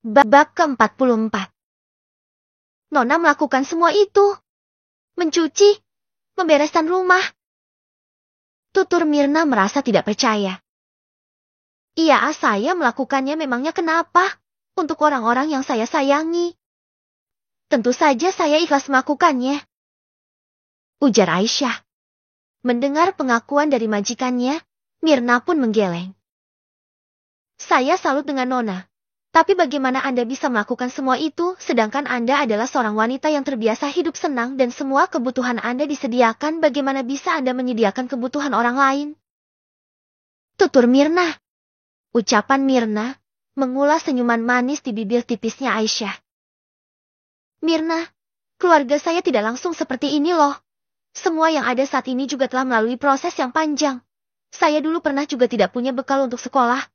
Bab ke-44. Nona melakukan semua itu. Mencuci, membereskan rumah. Tutur Mirna merasa tidak percaya. Iya, saya melakukannya, memangnya kenapa? Untuk orang-orang yang saya sayangi. Tentu saja saya ikhlas melakukannya, ujar Aisyah. Mendengar pengakuan dari majikannya, Mirna pun menggeleng. Saya salut dengan Nona. Tapi bagaimana Anda bisa melakukan semua itu, sedangkan Anda adalah seorang wanita yang terbiasa hidup senang dan semua kebutuhan Anda disediakan, bagaimana bisa Anda menyediakan kebutuhan orang lain? Tutur Mirna. Ucapan Mirna mengulas senyuman manis di bibir tipisnya Aisyah. Mirna, keluarga saya tidak langsung seperti ini loh. Semua yang ada saat ini juga telah melalui proses yang panjang. Saya dulu pernah juga tidak punya bekal untuk sekolah.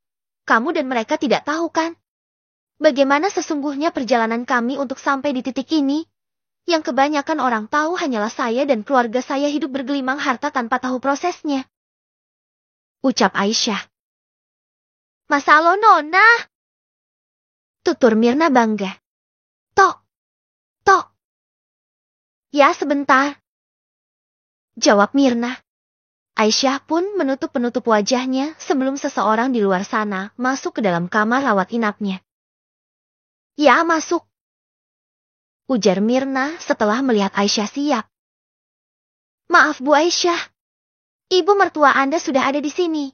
Kamu dan mereka tidak tahu kan? Bagaimana sesungguhnya perjalanan kami untuk sampai di titik ini? Yang kebanyakan orang tahu hanyalah saya dan keluarga saya hidup bergelimang harta tanpa tahu prosesnya. Ucap Aisyah. Masa lo Nona? Tutur Mirna bangga. Tok. Ya sebentar. Jawab Mirna. Aisyah pun menutup wajahnya sebelum seseorang di luar sana masuk ke dalam kamar rawat inapnya. Ya, masuk. Ujar Mirna setelah melihat Aisyah siap. Maaf Bu Aisyah. Ibu mertua Anda sudah ada di sini.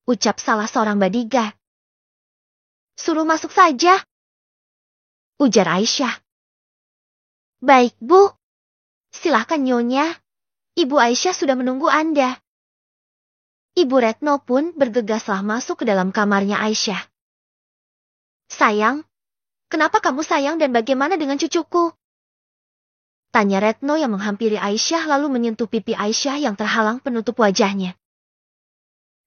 Ucap salah seorang bodyguard. Suruh masuk saja. Ujar Aisyah. Baik Bu. Silahkan Nyonya. Ibu Aisyah sudah menunggu Anda. Ibu Retno pun bergegaslah masuk ke dalam kamarnya Aisyah. Sayang, kenapa kamu sayang dan bagaimana dengan cucuku? Tanya Retno yang menghampiri Aisyah lalu menyentuh pipi Aisyah yang terhalang penutup wajahnya.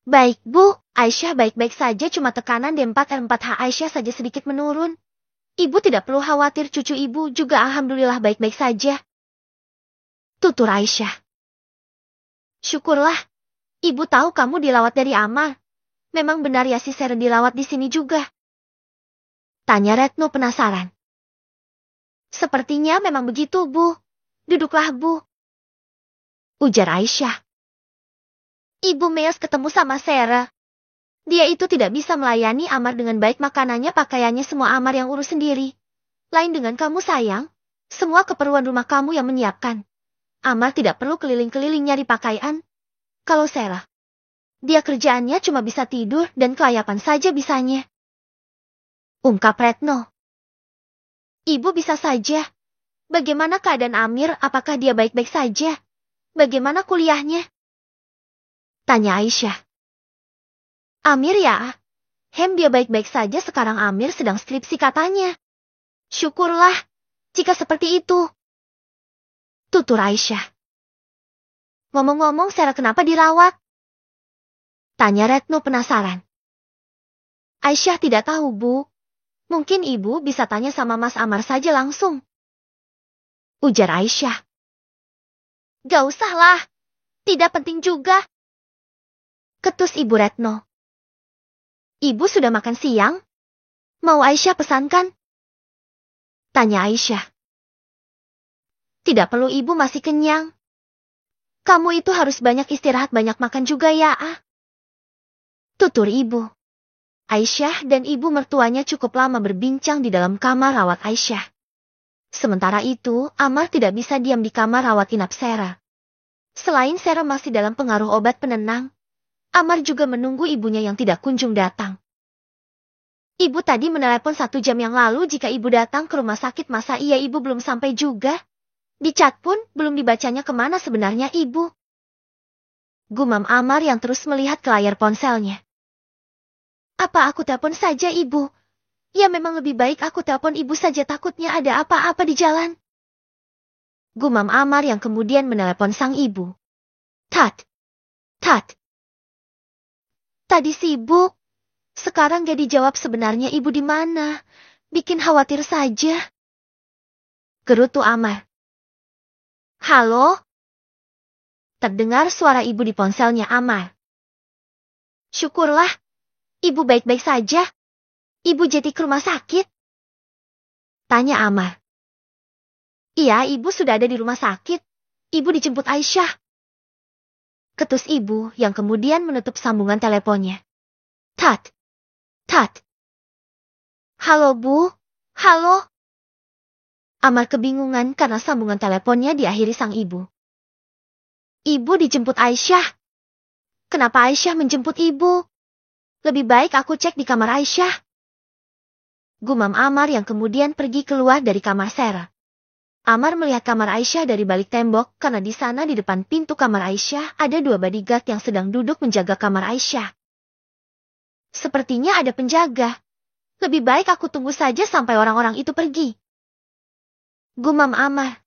Baik Bu, Aisyah baik-baik saja, cuma tekanan D4R4H Aisyah saja sedikit menurun. Ibu tidak perlu khawatir, cucu ibu juga alhamdulillah baik-baik saja. Tutur Aisyah. Syukurlah, ibu tahu kamu dilawat dari Amar. Memang benar ya si Seren dilawat di sini juga? Tanya Retno penasaran. Sepertinya memang begitu Bu. Duduklah Bu. Ujar Aisyah. Ibu Meos ketemu sama Sera. Dia itu tidak bisa melayani Amar dengan baik, makanannya pakaiannya semua Amar yang urus sendiri. Lain dengan kamu sayang. Semua keperluan rumah kamu yang menyiapkan. Amar tidak perlu keliling-keliling nyari pakaian. Kalau Sera, dia kerjaannya cuma bisa tidur dan kelayapan saja bisanya. Ungkap Retno. Ibu bisa saja. Bagaimana keadaan Amir, apakah dia baik-baik saja? Bagaimana kuliahnya? Tanya Aisyah. Amir ya? Dia baik-baik saja, sekarang Amir sedang skripsi katanya. Syukurlah, jika seperti itu. Tutur Aisyah. Ngomong-ngomong Sera kenapa dirawat? Tanya Retno penasaran. Aisyah tidak tahu Bu. Mungkin ibu bisa tanya sama Mas Amar saja langsung. Ujar Aisyah. Gak usahlah. Tidak penting juga. Ketus Ibu Retno. Ibu sudah makan siang? Mau Aisyah pesankan? Tanya Aisyah. Tidak perlu, ibu masih kenyang. Kamu itu harus banyak istirahat, banyak makan juga ya. Tutur ibu. Aisyah dan ibu mertuanya cukup lama berbincang di dalam kamar rawat Aisyah. Sementara itu, Amar tidak bisa diam di kamar rawat inap Sera. Selain Sera masih dalam pengaruh obat penenang, Amar juga menunggu ibunya yang tidak kunjung datang. Ibu tadi menelepon 1 jam yang lalu jika ibu datang ke rumah sakit, masa iya ibu belum sampai juga? Di chat pun belum dibacanya kemana sebenarnya ibu? Gumam Amar yang terus melihat ke layar ponselnya. Apa aku telepon saja ibu? Ya memang lebih baik aku telepon ibu saja, takutnya ada apa-apa di jalan. Gumam Amar yang kemudian menelepon sang ibu. Tat. Tadi sibuk. Sekarang gak dijawab, sebenarnya ibu di mana? Bikin khawatir saja. Gerutu Amar. Halo? Terdengar suara ibu di ponselnya Amar. Syukurlah. Ibu baik-baik saja. Ibu jadi ke rumah sakit? Tanya Amar. Iya, ibu sudah ada di rumah sakit. Ibu dijemput Aisyah. Ketus ibu yang kemudian menutup sambungan teleponnya. Tat. Tat. Halo Bu. Halo. Amar kebingungan karena sambungan teleponnya diakhiri sang ibu. Ibu dijemput Aisyah. Kenapa Aisyah menjemput ibu? Lebih baik aku cek di kamar Aisyah. Gumam Amar yang kemudian pergi keluar dari kamar Sarah. Amar melihat kamar Aisyah dari balik tembok karena di sana di depan pintu kamar Aisyah ada 2 bodyguard yang sedang duduk menjaga kamar Aisyah. Sepertinya ada penjaga. Lebih baik aku tunggu saja sampai orang-orang itu pergi. Gumam Amar.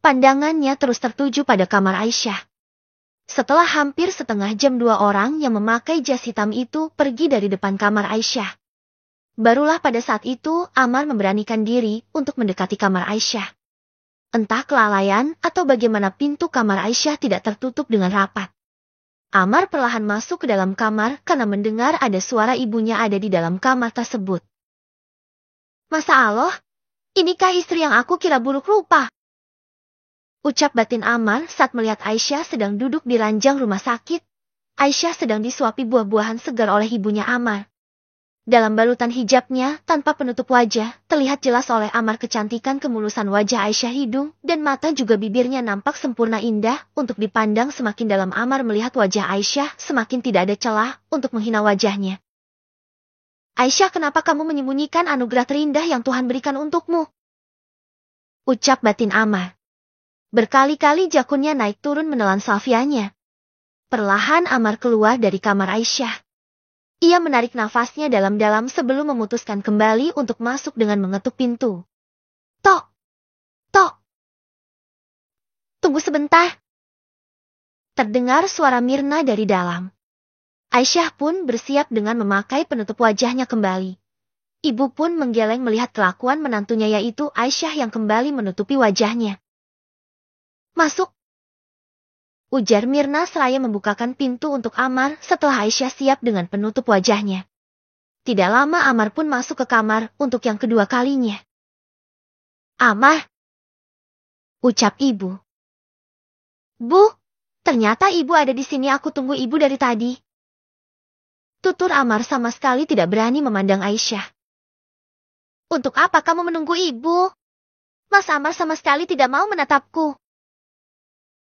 Pandangannya terus tertuju pada kamar Aisyah. Setelah hampir setengah jam 2 orang yang memakai jas hitam itu pergi dari depan kamar Aisyah. Barulah pada saat itu Amar memberanikan diri untuk mendekati kamar Aisyah. Entah kelalaian atau bagaimana pintu kamar Aisyah tidak tertutup dengan rapat. Amar perlahan masuk ke dalam kamar karena mendengar ada suara ibunya ada di dalam kamar tersebut. Masa Allah, inikah istri yang aku kira buruk rupa? Ucap batin Amar saat melihat Aisyah sedang duduk di ranjang rumah sakit. Aisyah sedang disuapi buah-buahan segar oleh ibunya Amar. Dalam balutan hijabnya, tanpa penutup wajah, terlihat jelas oleh Amar kecantikan kemulusan wajah Aisyah hidung, dan mata juga bibirnya nampak sempurna indah, untuk dipandang semakin dalam Amar melihat wajah Aisyah, semakin tidak ada celah, untuk menghina wajahnya. Aisyah, kenapa kamu menyembunyikan anugerah terindah yang Tuhan berikan untukmu? Ucap batin Amar. Berkali-kali jakunnya naik turun menelan salvianya. Perlahan Amar keluar dari kamar Aisyah. Ia menarik nafasnya dalam-dalam sebelum memutuskan kembali untuk masuk dengan mengetuk pintu. Tok! Tok! Tunggu sebentar. Terdengar suara Mirna dari dalam. Aisyah pun bersiap dengan memakai penutup wajahnya kembali. Ibu pun menggeleng melihat kelakuan menantunya yaitu Aisyah yang kembali menutupi wajahnya. Masuk! Ujar Mirna seraya membukakan pintu untuk Amar setelah Aisyah siap dengan penutup wajahnya. Tidak lama Amar pun masuk ke kamar untuk yang kedua kalinya. Amar! Ucap ibu. Bu, ternyata ibu ada di sini, aku tunggu ibu dari tadi. Tutur Amar sama sekali tidak berani memandang Aisyah. Untuk apa kamu menunggu ibu? Mas Amar sama sekali tidak mau menatapku.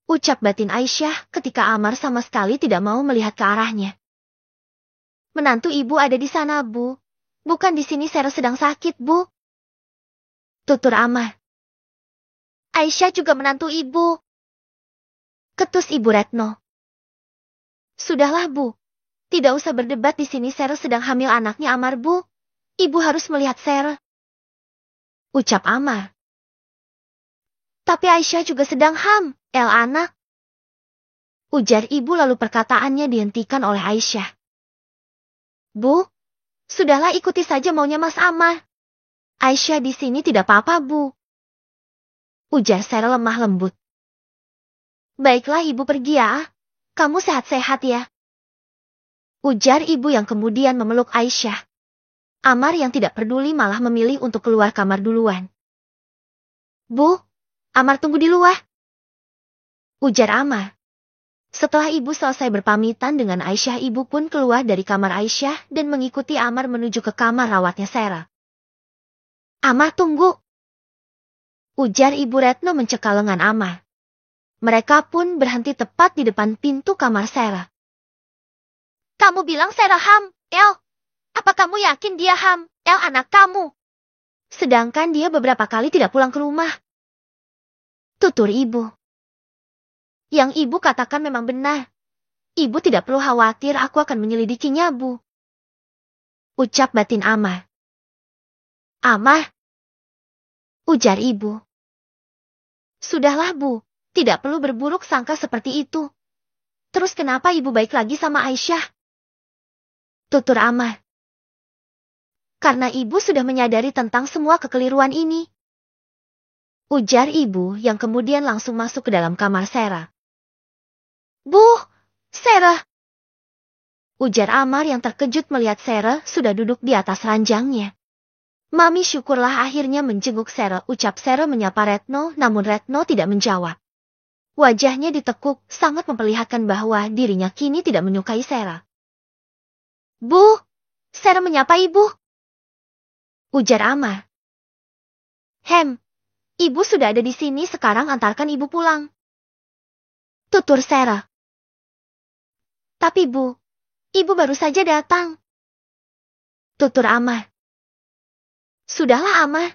Ucap batin Aisyah ketika Amar sama sekali tidak mau melihat ke arahnya. Menantu ibu ada di sana, Bu. Bukan di sini, Sarah sedang sakit, Bu. Tutur Amar. Aisyah juga menantu ibu. Ketus Ibu Retno. Sudahlah, Bu. Tidak usah berdebat di sini, Sarah sedang hamil anaknya Amar, Bu. Ibu harus melihat Sarah. Ucap Amar. Tapi Aisyah juga sedang anak. Ujar ibu lalu perkataannya dihentikan oleh Aisyah. Bu, sudahlah ikuti saja maunya Mas Amar. Aisyah di sini tidak apa-apa, Bu. Ujar Sarah lemah lembut. Baiklah ibu pergi ya. Kamu sehat-sehat ya. Ujar ibu yang kemudian memeluk Aisyah. Amar yang tidak peduli malah memilih untuk keluar kamar duluan. Bu, Amar tunggu di luar. Ujar Amar. Setelah ibu selesai berpamitan dengan Aisyah, ibu pun keluar dari kamar Aisyah dan mengikuti Amar menuju ke kamar rawatnya Sarah. Amar tunggu. Ujar Ibu Retno mencekal lengan Amar. Mereka pun berhenti tepat di depan pintu kamar Sarah. Kamu bilang Sarah El? Apa kamu yakin dia El anak kamu? Sedangkan dia beberapa kali tidak pulang ke rumah. Tutur ibu. Yang ibu katakan memang benar. Ibu tidak perlu khawatir, aku akan menyelidikinya, Bu. Ucap batin Amar. Amar. Ujar ibu. Sudahlah, Bu. Tidak perlu berburuk sangka seperti itu. Terus kenapa ibu baik lagi sama Aisyah? Tutur Amar. Karena ibu sudah menyadari tentang semua kekeliruan ini. Ujar ibu yang kemudian langsung masuk ke dalam kamar Sarah. Bu, Sarah. ujar Amar yang terkejut melihat Sarah sudah duduk di atas ranjangnya. Mami syukurlah akhirnya menjenguk Sarah, ucap Sarah menyapa Retno, namun Retno tidak menjawab. Wajahnya ditekuk, sangat memperlihatkan bahwa dirinya kini tidak menyukai Sarah. Bu, Sarah menyapa ibu, ujar Amar. Ibu sudah ada di sini, sekarang antarkan ibu pulang, tutur Sarah. Tapi Bu, ibu baru saja datang, tutur Amar. Sudahlah Amar,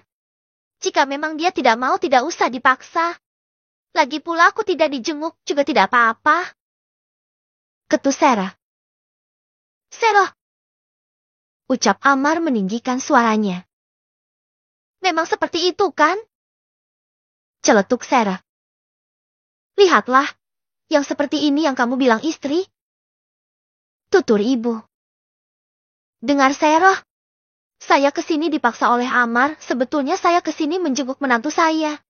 jika memang dia tidak mau tidak usah dipaksa. Lagi pula aku tidak dijenguk juga tidak apa-apa, ketus Sarah. Sarah, ucap Amar meninggikan suaranya. Memang seperti itu kan? Celetuk Sarah. Lihatlah, yang seperti ini yang kamu bilang istri, tutur ibu. Dengar Sarah, saya kesini dipaksa oleh Amar, sebetulnya saya kesini menjenguk menantu saya.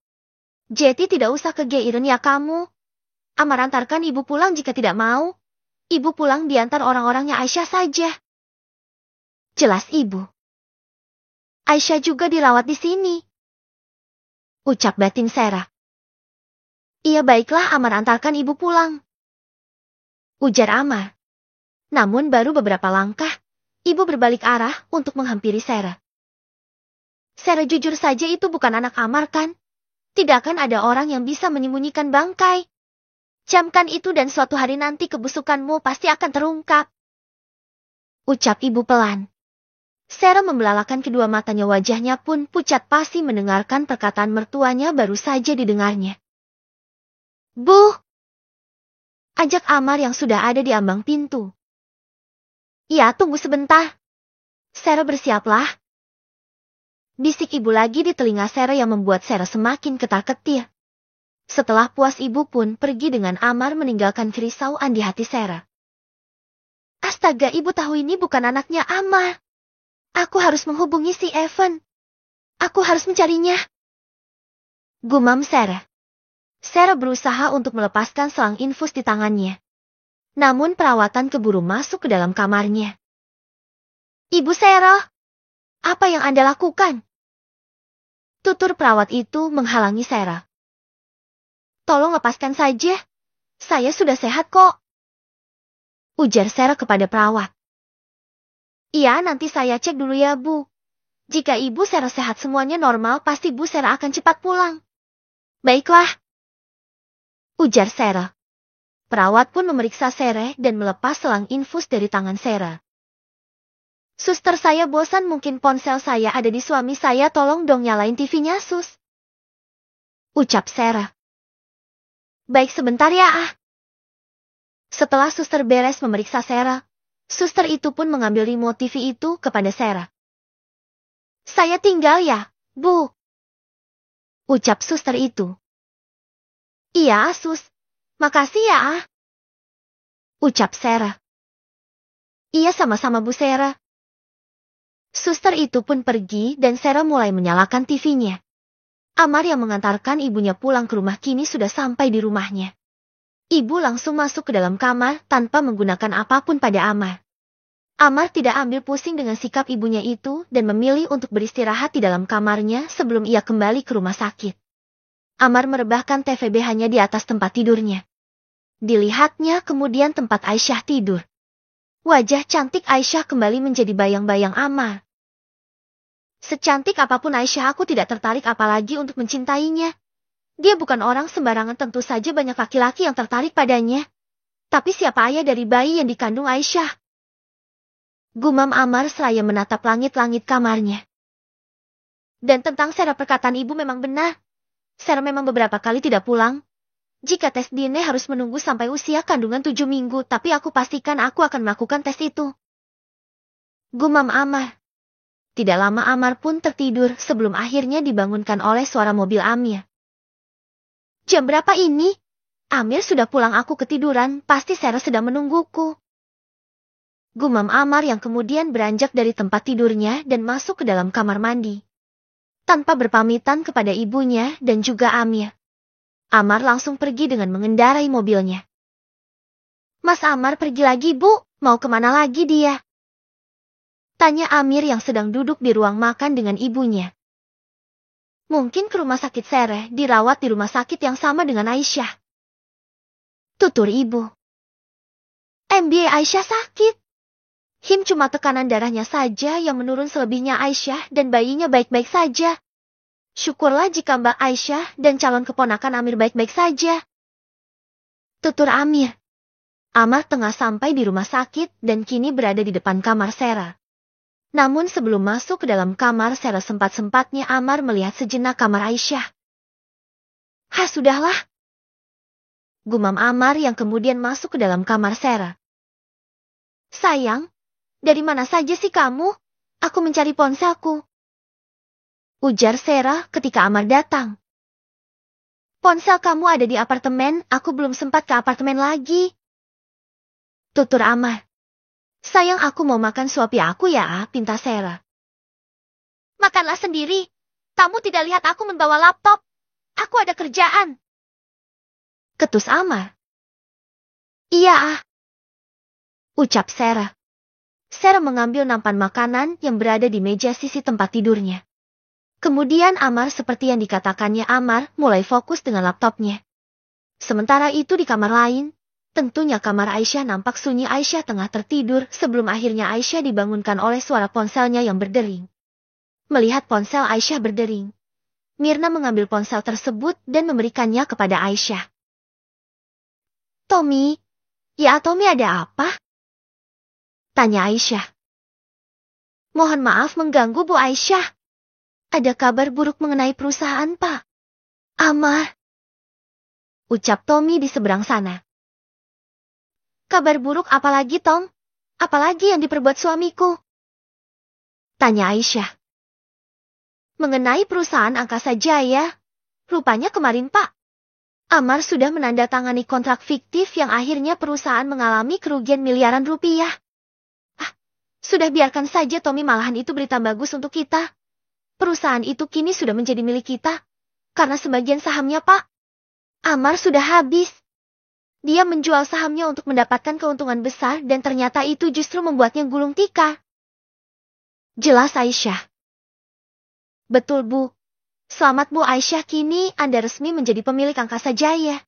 Jadi tidak usah kegeiran ya kamu. Amar antarkan ibu pulang, jika tidak mau, ibu pulang diantar orang-orangnya Aisyah saja. Jelas ibu. Aisyah juga dirawat di sini, ucap batin Sarah. Iya baiklah, Amar antarkan ibu pulang, ujar Amar. Namun baru beberapa langkah, ibu berbalik arah untuk menghampiri Sarah. Sarah, jujur saja itu bukan anak Amar kan? Tidak akan ada orang yang bisa menyembunyikan bangkai. Camkan itu dan suatu hari nanti kebusukanmu pasti akan terungkap, ucap ibu pelan. Sarah membelalakan kedua matanya, wajahnya pun pucat pasi mendengarkan perkataan mertuanya baru saja didengarnya. Bu, ajak Amar yang sudah ada di ambang pintu. Iya, tunggu sebentar. Sarah, bersiaplah, bisik ibu lagi di telinga Sarah yang membuat Sarah semakin ketar-ketir. Setelah puas, ibu pun pergi dengan Amar meninggalkan kerisauan di hati Sarah. Astaga, ibu tahu ini bukan anaknya Amar. Aku harus menghubungi si Evan. Aku harus mencarinya, gumam Sarah. Sarah berusaha untuk melepaskan selang infus di tangannya. Namun perawatan keburu masuk ke dalam kamarnya. Ibu Sarah, apa yang Anda lakukan? Tutur perawat itu menghalangi Sarah. Tolong lepaskan saja, saya sudah sehat kok, ujar Sarah kepada perawat. Iya, nanti saya cek dulu ya Bu. Jika ibu Sarah sehat semuanya normal, pasti Bu Sarah akan cepat pulang. Baiklah, ujar Sarah. Perawat pun memeriksa Sarah dan melepas selang infus dari tangan Sarah. Suster, saya bosan, mungkin ponsel saya ada di suami saya, tolong dong nyalain TV-nya Sus, ucap Sarah. Baik, sebentar ya. Setelah suster beres memeriksa Sarah, suster itu pun mengambil remote TV itu kepada Sarah. Saya tinggal ya, Bu, ucap suster itu. Iya, Sus. Makasih ya, ucap Sarah. Iya, sama-sama Bu Sarah. Suster itu pun pergi dan Sarah mulai menyalakan TV-nya. Amar yang mengantarkan ibunya pulang ke rumah kini sudah sampai di rumahnya. Ibu langsung masuk ke dalam kamar tanpa menggunakan apapun pada Amar. Amar tidak ambil pusing dengan sikap ibunya itu dan memilih untuk beristirahat di dalam kamarnya sebelum ia kembali ke rumah sakit. Amar merebahkan TVB hanya di atas tempat tidurnya. Dilihatnya kemudian tempat Aisyah tidur. Wajah cantik Aisyah kembali menjadi bayang-bayang Amar. Secantik apapun Aisyah, aku tidak tertarik apalagi untuk mencintainya. Dia bukan orang sembarangan, tentu saja banyak laki-laki yang tertarik padanya. Tapi siapa ayah dari bayi yang dikandung Aisyah? Gumam Amar seraya menatap langit-langit kamarnya. Dan tentang Sarah, perkataan ibu memang benar. Sarah memang beberapa kali tidak pulang. Jika tes DNA harus menunggu sampai usia kandungan 7 minggu, tapi aku pastikan aku akan melakukan tes itu, gumam Amar. Tidak lama Amar pun tertidur sebelum akhirnya dibangunkan oleh suara mobil Amir. Jam berapa ini? Amir sudah pulang, aku ketiduran, pasti Sarah sedang menungguku, gumam Amar yang kemudian beranjak dari tempat tidurnya dan masuk ke dalam kamar mandi. Tanpa berpamitan kepada ibunya dan juga Amir, Amar langsung pergi dengan mengendarai mobilnya. Mas Amar pergi lagi Bu, Mau kemana lagi dia? Tanya Amir yang sedang duduk di ruang makan dengan ibunya. Mungkin ke rumah sakit Sereh, dirawat di rumah sakit yang sama dengan Aisyah. Tutur ibu. MBA Aisyah sakit. Him cuma tekanan darahnya saja yang menurun, selebihnya Aisyah dan bayinya baik-baik saja. Syukurlah jika Mbak Aisyah dan calon keponakan Amir baik-baik saja. Tutur Amir. Amar tengah sampai di rumah sakit dan kini berada di depan kamar Sera. Namun sebelum masuk ke dalam kamar Sera, sempat-sempatnya Amar melihat sejenak kamar Aisyah. Sudahlah. Gumam Amar yang kemudian masuk ke dalam kamar Sera. Sayang, dari mana saja sih kamu? Aku mencari ponselku. Ujar Sera ketika Amar datang. Ponsel kamu ada di apartemen, aku belum sempat ke apartemen lagi. Tutur Amar. Sayang, aku mau makan, suapi aku ya, pinta Sera. Makanlah sendiri. Kamu tidak lihat aku membawa laptop. Aku ada kerjaan. Ketus Amar. Iya. Ucap Sera. Sera mengambil nampan makanan yang berada di meja sisi tempat tidurnya. Kemudian Amar, seperti yang dikatakannya Amar, mulai fokus dengan laptopnya. Sementara itu di kamar lain, tentunya kamar Aisyah nampak sunyi. Aisyah tengah tertidur sebelum akhirnya Aisyah dibangunkan oleh suara ponselnya yang berdering. Melihat ponsel Aisyah berdering, Mirna mengambil ponsel tersebut dan memberikannya kepada Aisyah. Tommy, ya Tommy, ada apa? Tanya Aisyah. Mohon maaf mengganggu Bu Aisyah. Ada kabar buruk mengenai perusahaan Pak Amar. Ucap Tommy di seberang sana. Kabar buruk apalagi, Tom? Apalagi yang diperbuat suamiku? Tanya Aisyah. Mengenai perusahaan Angkasa Jaya, rupanya kemarin Pak Amar sudah menandatangani kontrak fiktif yang akhirnya perusahaan mengalami kerugian miliaran rupiah. Sudah, biarkan saja Tommy, malahan itu berita bagus untuk kita. Perusahaan itu kini sudah menjadi milik kita, karena sebagian sahamnya Pak Amar sudah habis. Dia menjual sahamnya untuk mendapatkan keuntungan besar dan ternyata itu justru membuatnya gulung tikar. Jelas Aisyah. Betul Bu. Selamat Bu Aisyah, kini Anda resmi menjadi pemilik Angkasa Jaya.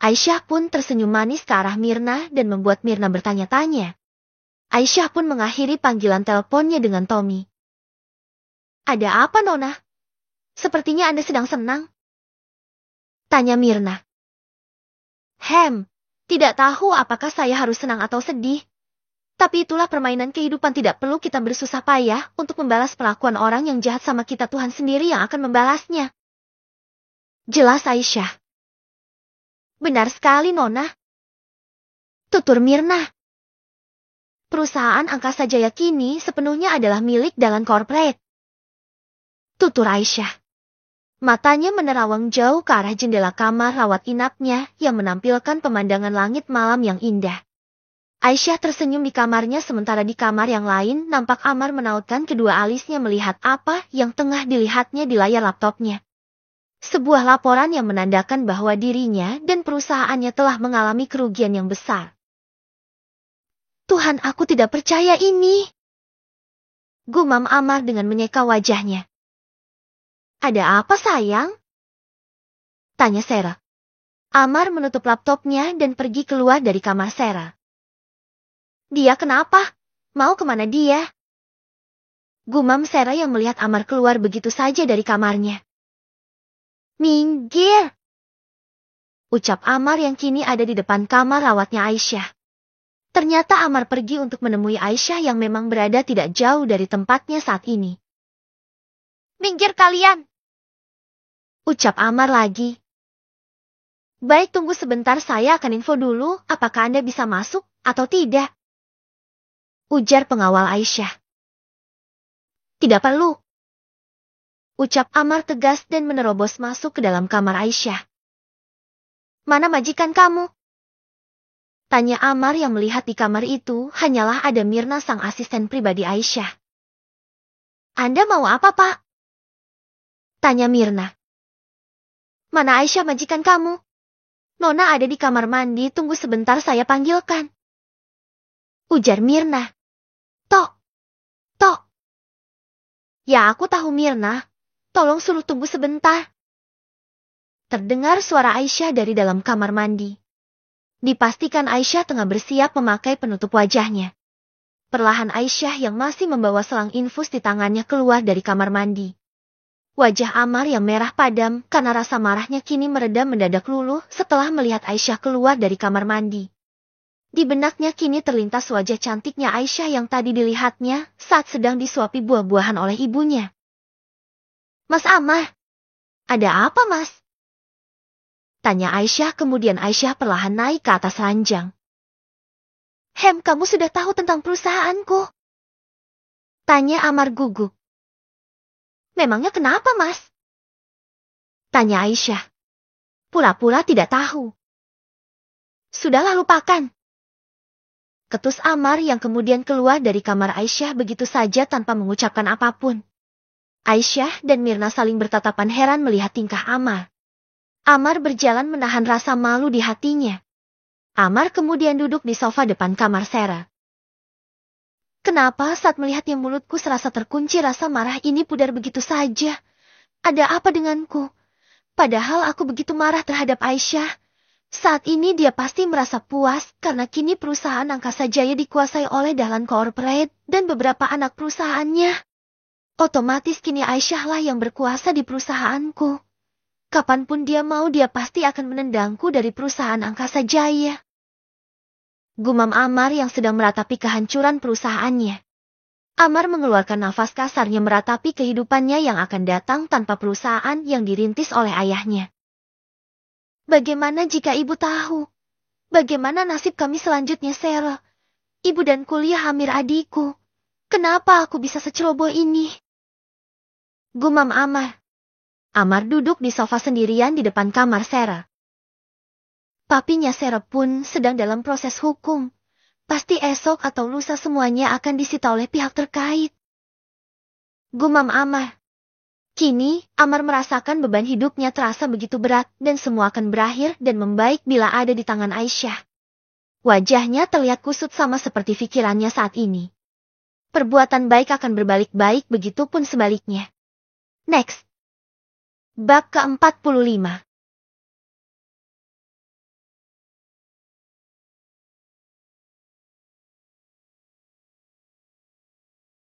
Aisyah pun tersenyum manis ke arah Mirna dan membuat Mirna bertanya-tanya. Aisyah pun mengakhiri panggilan teleponnya dengan Tommy. Ada apa Nona? Sepertinya Anda sedang senang. Tanya Mirna. Tidak tahu apakah saya harus senang atau sedih. Tapi itulah permainan kehidupan, tidak perlu kita bersusah payah untuk membalas perlakuan orang yang jahat sama kita, Tuhan sendiri yang akan membalasnya. Jelas Aisyah. Benar sekali Nona. Tutur Mirna. Perusahaan Angkasa Jaya kini sepenuhnya adalah milik Dalan Corporate. Tutur Aisyah. Matanya menerawang jauh ke arah jendela kamar rawat inapnya yang menampilkan pemandangan langit malam yang indah. Aisyah tersenyum di kamarnya, sementara di kamar yang lain nampak Amar menautkan kedua alisnya melihat apa yang tengah dilihatnya di layar laptopnya. Sebuah laporan yang menandakan bahwa dirinya dan perusahaannya telah mengalami kerugian yang besar. Tuhan, aku tidak percaya ini. Gumam Amar dengan menyeka wajahnya. Ada apa sayang? Tanya Sera. Amar menutup laptopnya dan pergi keluar dari kamar Sera. Dia kenapa? Mau kemana dia? Gumam Sera yang melihat Amar keluar begitu saja dari kamarnya. Minggir! Ucap Amar yang kini ada di depan kamar rawatnya Aisyah. Ternyata Amar pergi untuk menemui Aisyah yang memang berada tidak jauh dari tempatnya saat ini. Minggir kalian! Ucap Amar lagi. Baik, tunggu sebentar, saya akan info dulu apakah Anda bisa masuk atau tidak. Ujar pengawal Aisyah. Tidak perlu. Ucap Amar tegas dan menerobos masuk ke dalam kamar Aisyah. Mana majikan kamu? Tanya Amar yang melihat di kamar itu hanyalah ada Mirna, sang asisten pribadi Aisyah. Anda mau apa, Pak? Tanya Mirna. Mana Aisyah, majikan kamu? Nona ada di kamar mandi, tunggu sebentar saya panggilkan. Ujar Mirna. Tok, tok. Ya aku tahu Mirna, tolong suruh tunggu sebentar. Terdengar suara Aisyah dari dalam kamar mandi. Dipastikan Aisyah tengah bersiap memakai penutup wajahnya. Perlahan Aisyah yang masih membawa selang infus di tangannya keluar dari kamar mandi. Wajah Ammar yang merah padam karena rasa marahnya kini meredam mendadak luluh setelah melihat Aisyah keluar dari kamar mandi. Di benaknya kini terlintas wajah cantiknya Aisyah yang tadi dilihatnya saat sedang disuapi buah-buahan oleh ibunya. Mas Ammar, ada apa mas? Tanya Aisyah, kemudian Aisyah perlahan naik ke atas ranjang. Kamu sudah tahu tentang perusahaanku? Tanya Ammar gugup. Memangnya kenapa mas? Tanya Aisyah. Pura-pura tidak tahu. Sudahlah lupakan. Ketus Ammar yang kemudian keluar dari kamar Aisyah begitu saja tanpa mengucapkan apapun. Aisyah dan Mirna saling bertatapan heran melihat tingkah Ammar. Ammar berjalan menahan rasa malu di hatinya. Ammar kemudian duduk di sofa depan kamar Sera. Kenapa saat melihatnya mulutku serasa terkunci, rasa marah ini pudar begitu saja? Ada apa denganku? Padahal aku begitu marah terhadap Aisyah. Saat ini dia pasti merasa puas karena kini perusahaan Angkasa Jaya dikuasai oleh Dahlan Corporate dan beberapa anak perusahaannya. Otomatis kini Aisyah lah yang berkuasa di perusahaanku. Kapanpun dia mau, dia pasti akan menendangku dari perusahaan Angkasa Jaya. Gumam Ammar yang sedang meratapi kehancuran perusahaannya. Ammar mengeluarkan nafas kasarnya meratapi kehidupannya yang akan datang tanpa perusahaan yang dirintis oleh ayahnya. Bagaimana jika ibu tahu? Bagaimana nasib kami selanjutnya, Sera? Ibu dan kuliah Amir adikku. Kenapa aku bisa seceroboh ini? Gumam Ammar. Ammar duduk di sofa sendirian di depan kamar Sera. Papinya Sera pun sedang dalam proses hukum. Pasti esok atau lusa semuanya akan disita oleh pihak terkait. Gumam Ammar. Kini, Ammar merasakan beban hidupnya terasa begitu berat dan semua akan berakhir dan membaik bila ada di tangan Aisyah. Wajahnya terlihat kusut sama seperti pikirannya saat ini. Perbuatan baik akan berbalik baik, begitupun sebaliknya. Next. Bab ke-45.